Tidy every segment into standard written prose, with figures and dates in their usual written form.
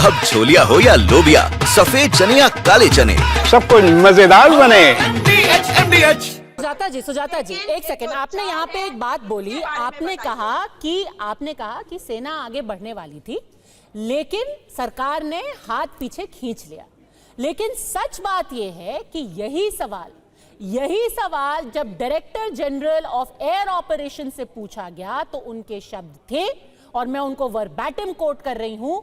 अब छोलिया हो या लोबिया, सफेद चने या काले चने, सब कुछ मजेदार बने। सुजाता जी एक सेकंड, आपने यहाँ पे एक बात बोली, आपने कहा कि सेना आगे बढ़ने वाली थी लेकिन सरकार ने हाथ पीछे खींच लिया। लेकिन सच बात यह है कि यही सवाल जब director general of air operation से पूछा गया तो उनके शब्द थे, और मैं उनको वर्बैटिम कोट कर रही हूं,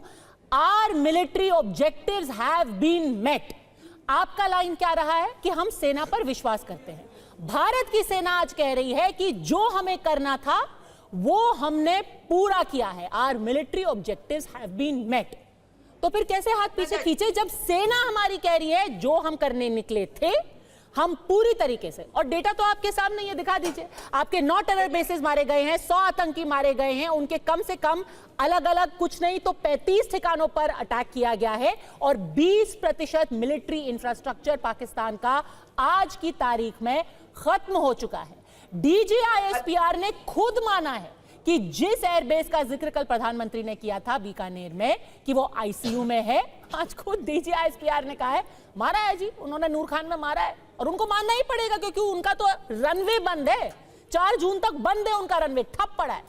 our military objectives have been met. आपका लाइन क्या रहा है कि हम सेना पर विश्वास करते हैं। भारत की सेना आज कह रही है कि जो हमें करना था वो हमने पूरा किया है, our military objectives have been met. तो फिर कैसे हाथ पीछे खींचे जब सेना हमारी कह रही है जो हम करने निकले थे हम पूरी तरीके से। और डेटा तो आपके सामने ये दिखा दीजिए, आपके 9 टेरर बेसेस मारे गए हैं, 100 आतंकी मारे गए हैं, उनके कम से कम अलग अलग कुछ नहीं तो 35 ठिकानों पर अटैक किया गया है, और 20% मिलिट्री इंफ्रास्ट्रक्चर पाकिस्तान का आज की तारीख में खत्म हो चुका है। DGISPR ने खुद माना है कि जिस एयरबेस का जिक्र कल प्रधानमंत्री ने किया था बीकानेर में कि वो ICU में है, आज खुद DGISPR ने कहा है मारा है जी, उन्होंने नूर खान में मारा है, और उनको मानना ही पड़ेगा क्योंकि उनका तो रनवे बंद है, 4 जून तक बंद है उनका रनवे, ठप पड़ा है।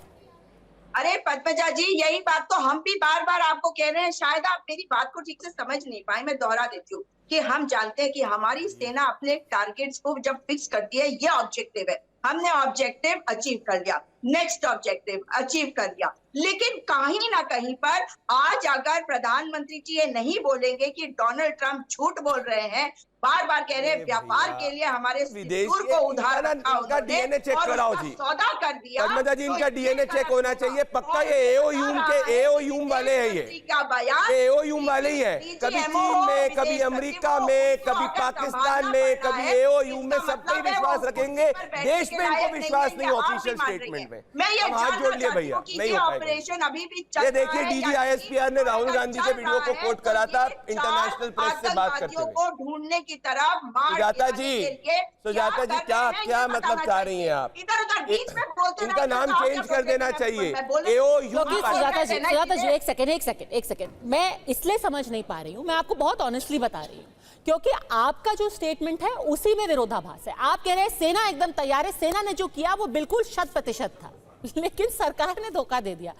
अरे पद्मजा जी, यही बात तो हम भी बार बार आपको कह रहे हैं, शायद आप मेरी बात को ठीक से समझ नहीं पाए। मैं दोहरा देती हूँ कि हम जानते हैं कि हमारी सेना अपने टारगेट्स को जब फिक्स करती है, ये ऑब्जेक्टिव है, हमने ऑब्जेक्टिव अचीव कर लिया, नेक्स्ट ऑब्जेक्टिव अचीव कर लिया। लेकिन कहीं ना कहीं पर आज अगर प्रधानमंत्री जी ये नहीं बोलेंगे कि डोनाल्ड ट्रंप झूठ बोल रहे हैं, बार बार कह रहे हैं व्यापार के लिए हमारे सिंदूर को उधार रखा, इनका डीएनए चेक कराओ जी, सौदा कर दिया। पद्मजा जी इनका डीएनए चेक होना चाहिए पक्का। ये एओयूम वाले हैं, ये एओयूम वाले ही हैं, कभी चीन में, कभी अमेरिका में, कभी पाकिस्तान में, कभी एओयूम में, सब पे विश्वास रखेंगे, देश में इनको विश्वास नहीं ऑफिशियल स्टेटमेंट में। हम हाथ जोड़ लिए भैया, नहीं हो पाएगा। अभी भी ये देखिए DGISPR ने राहुल गांधी के वीडियो को कोट करा था इंटरनेशनल प्रेस से बात करते हुए। ढूंढने की तरफ सुजाता जी क्या मतलब चाह रही हैं आप? इनका नाम चेंज कर देना चाहिए, सुजाता जी एक सेकेंड, मैं इसलिए समझ नहीं पा रही हूँ, मैं आपको बहुत ऑनेस्टली बता रही हूँ क्योंकि आपका जो स्टेटमेंट है उसी में विरोधाभास है। आप कह रहे हैं सेना एकदम तैयार है, सेना ने जो किया वो बिल्कुल 100% था, लेकिन सरकार ने धोखा दे दिया।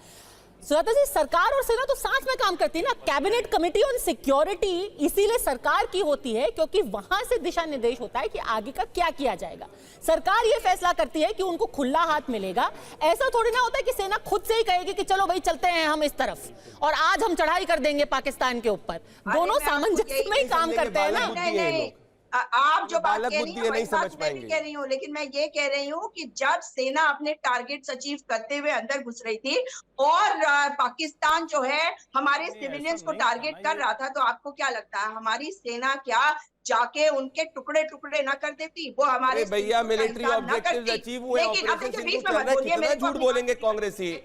सुजाता जी, सरकार और सेना तो साथ में काम करती है ना, कैबिनेट कमेटी ऑन सिक्योरिटी इसीलिए सरकार की होती है क्योंकि वहां से दिशा निर्देश होता है कि आगे का क्या किया जाएगा। सरकार ये फैसला करती है कि उनको खुला हाथ मिलेगा, ऐसा थोड़ी ना होता है कि सेना खुद से ही कहेगी कि चलो भाई चलते हैं हम इस तरफ और आज हम चढ़ाई कर देंगे पाकिस्तान के ऊपर। दोनों सामंजस्य में ही काम करते हैं ना। आप जो बात कह रही हैं नहीं समझ पाएंगे, कह रही हूँ, लेकिन मैं ये कह रही हूँ कि जब सेना अपने टारगेट्स अचीव करते हुए अंदर घुस रही थी और पाकिस्तान जो है हमारे सिविलियंस को टारगेट कर रहा था, तो आपको क्या लगता है हमारी सेना क्या जाके उनके टुकड़े टुकड़े ना कर देती? वो हमारे भैया मिलिट्री ऑब्जेक्टिव्स अचीव हुए, कितना झूठ बोलेंगे कांग्रेसी।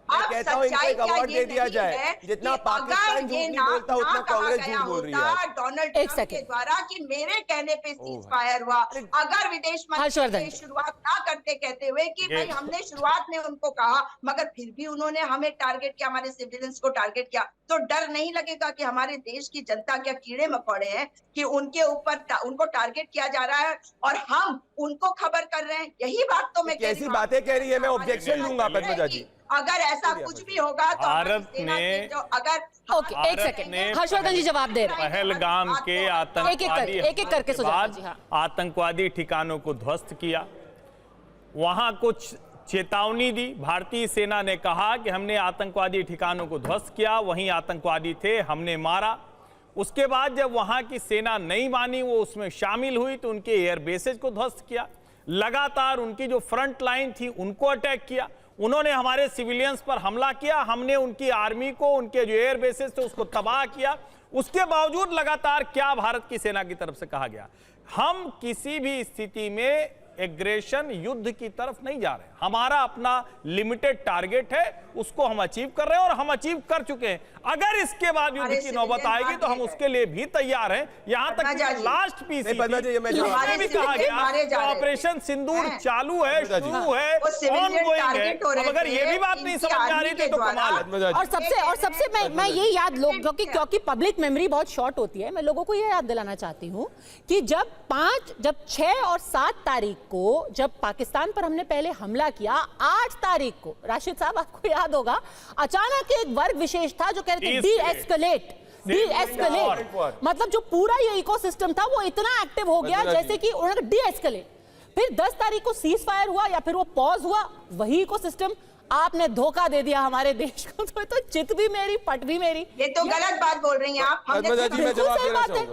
मैं कहता हूं इनको एक अवार्ड दे दिया जाए, जितना पाकिस्तान झूठ नहीं बोलता उतना कांग्रेस झूठ बोल रही है। डोनाल्ड ट्रंप के द्वारा कि मेरे कहने पे सीज फायर हुआ, अगर विदेश मंत्री शुरुआत ना करते कहते हुए कि भाई हमने शुरुआत में उनको कहा मगर फिर भी उन्होंने हमें टारगेट किया, हमारे सिविलियंस को टारगेट किया, तो डर नहीं लगेगा कि हमारे देश की जनता क्या कीड़े मकोड़े हैं कि उनके ऊपर उनको टारगेट किया जा रहा है और हम उनको खबर कर रहे हैं? यही बात तो मैं कैसी बातें कह रही है, मैं ऑब्जेक्शन दूंगा पद्मजा जी। अगर ऐसा कुछ भी होगा तो भारत ने एक सेकंड हर्षवर्धन जी जवाब दे रहे हैं। पहलगाम के आतंकवादी एक करके आतंकवादी ठिकानों को ध्वस्त किया, वहां कुछ चेतावनी दी। भारतीय सेना ने कहा कि हमने आतंकवादी ठिकानों को ध्वस्त किया, वहीं आतंकवादी थे, हमने मारा। उसके बाद जब वहां की सेना नहीं मानी, वो उसमें शामिल हुई तो उनके एयर बेसेज को ध्वस्त किया, लगातार उनकी जो फ्रंट लाइन थी उनको अटैक किया, उन्होंने हमारे सिविलियंस पर हमला किया, हमने उनकी आर्मी को, उनके जो एयर बेसेस थे उसको तबाह किया। उसके बावजूद लगातार क्या भारत की सेना की तरफ से कहा गया, हम किसी भी स्थिति में एग्रेशन युद्ध की तरफ नहीं जा रहे। हमारा अपना लिमिटेड टारगेट है, उसको हम अचीव कर रहे हैं और हम अचीव कर चुके हैं। अगर इसके बाद युद्ध की नौबत आएगी तो हम उसके लिए भी तैयार हैं। यहां तक कि लास्ट पीस भी कहा गया ऑपरेशन सिंदूर चालू है, शुरू है, ऑनगोइंग है। अब अगर ये भी बात नहीं समझ में आ रही थी तो कमाल है। और सबसे मैं ये याद लोग क्योंकि पब्लिक मेमोरी बहुत शॉर्ट होती है, मैं लोगों को ये याद दिलाना चाहती हूं कि जब 6 और 7 तारीख को जब पाकिस्तान पर हमने पहले हमला किया, 8 तारीख को राशिद साहब आपको याद होगा, अचानक एक वर्ग विशेष था जो कह रहे थे डी एस्केलेट। मतलब जो पूरा ये इकोसिस्टम था वो इतना एक्टिव हो गया जैसे कि उन्होंने डी एस्केलेट। फिर 10 तारीख को सीज फायर हुआ या फिर वो पॉज हुआ, वही इकोसिस्टम। आपने धोखा दे दिया हमारे देश को, तो चित भी मेरी पट भी मेरी। ये तो गलत बात बोल रही हैं आप। बिल्कुल सही बात है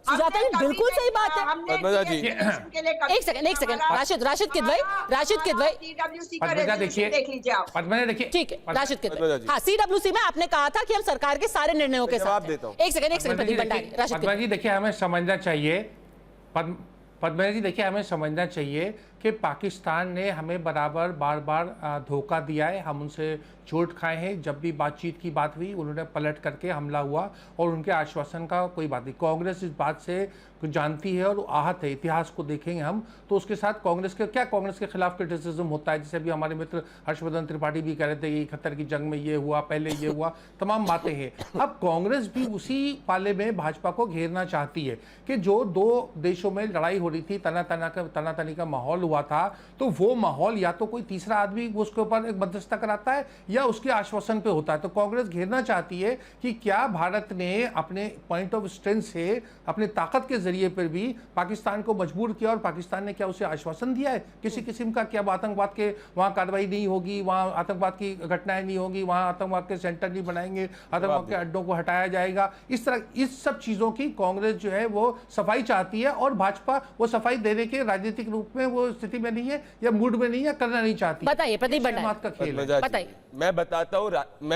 सुजाता जी, बिल्कुल सही बात है। पद्मजा जी एक सेकंड राशिद किदवई पद्मजा देखिए, पद्मजा देखिए, ठीक है राशिद किदवई, हाँ CWC में आपने कहा था कि हम सरकार के सारे निर्णयों के साथ हैं। एक सेकंड प्रदीप भंडारी। पद्मजा जी देखिए, हमें समझना चाहिए, पद्मजा जी देखिए, हमें समझना चाहिए कि पाकिस्तान ने हमें बराबर बार बार धोखा दिया है। हम उनसे चोट खाए हैं। जब भी बातचीत की बात हुई उन्होंने पलट करके हमला हुआ और उनके आश्वासन का कोई बात नहीं। कांग्रेस इस बात से जानती है और आहत है। इतिहास को देखेंगे हम तो उसके साथ कांग्रेस के खिलाफ क्रिटिसिज्म होता है। जैसे अभी हमारे मित्र हर्षवर्धन त्रिपाठी भी कह रहे थे कि 71 की जंग में ये हुआ, पहले ये हुआ, तमाम बातें हैं। अब कांग्रेस भी उसी पाले में भाजपा को घेरना चाहती है कि जो 2 देशों में लड़ाई हो रही थी, तनातनी का माहौल हुआ था, तो वो माहौल या तो कोई तीसरा आदमी उसके ऊपर एक मध्यस्थता कराता है या उसके आश्वासन पे होता है। तो कांग्रेस घेरना चाहती है कि क्या भारत ने अपने पॉइंट ऑफ स्ट्रेंथ से, अपने ताकत के जरिए पर भी पाकिस्तान को मजबूर किया और पाकिस्तान ने क्या उसे आश्वासन दिया है किसी किस्म का, क्या आतंकवाद के वहां कार्रवाई नहीं होगी, वहां आतंकवाद की घटनाएं नहीं होगी, वहां आतंकवाद के सेंटर नहीं बनाएंगे, आतंकवाद के अड्डों को हटाया जाएगा। इस तरह इस सब चीजों की कांग्रेस जो है वो सफाई चाहती है और भाजपा वो सफाई देने के राजनीतिक रूप में वो स्थिति में नहीं है या मूड में नहीं है, करना नहीं चाहती। बताइए प्रदीप भंडारी का खेल है। बताइए। मैं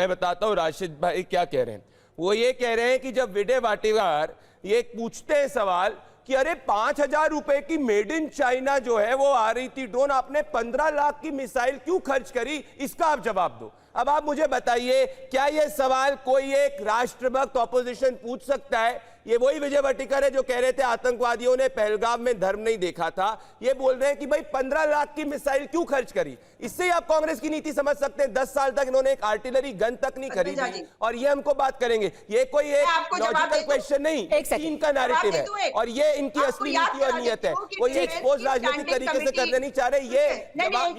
बताता हूँ राशिद भाई क्या कह रहे हैं। वो ये कह रहे हैं कि जब विजय वाटिवार ये पूछते हैं सवाल कि अरे 5,000 रुपए की मेड इन चाइना जो है वो आ रही थी ड्रोन, आपने 15 लाख की मिसाइल क्यों खर्च करी, इसका आप जवाब दो। अब आप मुझे बताइए, क्या ये सवाल कोई एक राष्ट्रभक्त ऑपोजिशन पूछ सकता है? ये वही विजय वाटिकर है जो कह रहे थे आतंकवादियों ने पहलगाम में धर्म नहीं देखा था। ये बोल रहे हैं कि भाई 15 लाख की मिसाइल क्यों खर्च करी। इससे ही आप कांग्रेस की नीति समझ सकते हैं। 10 साल तक इन्होंने एक आर्टिलरी गन तक नहीं खरीदी और ये हमको बात करेंगे। ये कोई एक लॉजिकल क्वेश्चन नहीं, चीन का नैरेटिव है और ये इनकी असली नीति और नीयत है। कोई एक्सपोज राजनीतिक तरीके से करना नहीं चाह रहे।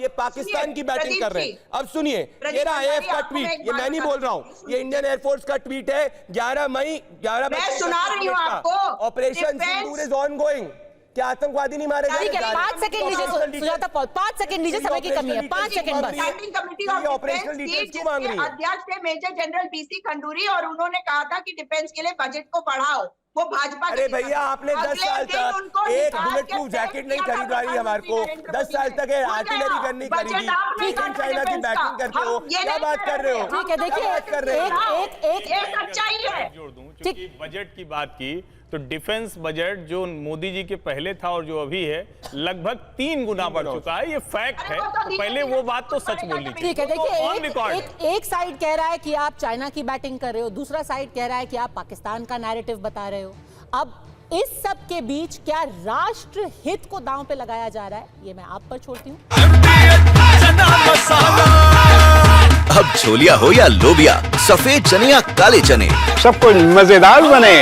ये पाकिस्तान की बैटिंग कर रहे हैं। अब सुनिए, ये रहा AF का ट्वीट, ये मैं नहीं बोल रहा हूँ, ये इंडियन एयरफोर्स का ट्वीट है 11 मई ऑपरेशन सिंदूर इज ऑनगोइंग। क्या आतंकवादी नहीं मारे ठीक है, 5 सेकंड लीजिए सुजाता पॉल, 5 सेकंड लीजिए, समय की कमी है, 5 सेकंड बस। Standing committee of operational defence क्यों मांग रही है? अध्यक्ष थे मेजर जनरल BC खंडूरी और उन्होंने कहा था कि डिफेंस के लिए बजट को बढ़ाओ। वो भाजपा, अरे भैया आपने 10 साल तक एक बुलेट प्रूफ जैकेट नहीं खरीदवाई हमारे को, 10 साल तक आर्टिलरी गन नहीं खरीदी, चाइना की बैटिंग करते हो, क्या बात कर रहे हो? ठीक है, देखिए एक सच्चाई है। जोड़ दूं, क्योंकि बजट की बात की तो डिफेंस बजट जो मोदी जी के पहले था और जो अभी है लगभग 3 गुना बढ़ चुका है। ये फैक्ट है, तो पहले वो बात तो सच बोली थी। ठीक है, देखिए एक साइड कह रहा है कि आप चाइना की बैटिंग कर रहे हो, दूसरा साइड कह रहा है कि आप पाकिस्तान का नैरेटिव बता रहे हो। अब इस सब के बीच क्या राष्ट्र हित को दांव पे लगाया जा रहा है, ये मैं आप पर छोड़ती हूँ। अब छोलिया हो या लोबिया, सफेद चने या काले चने, सब कुछ मजेदार बने।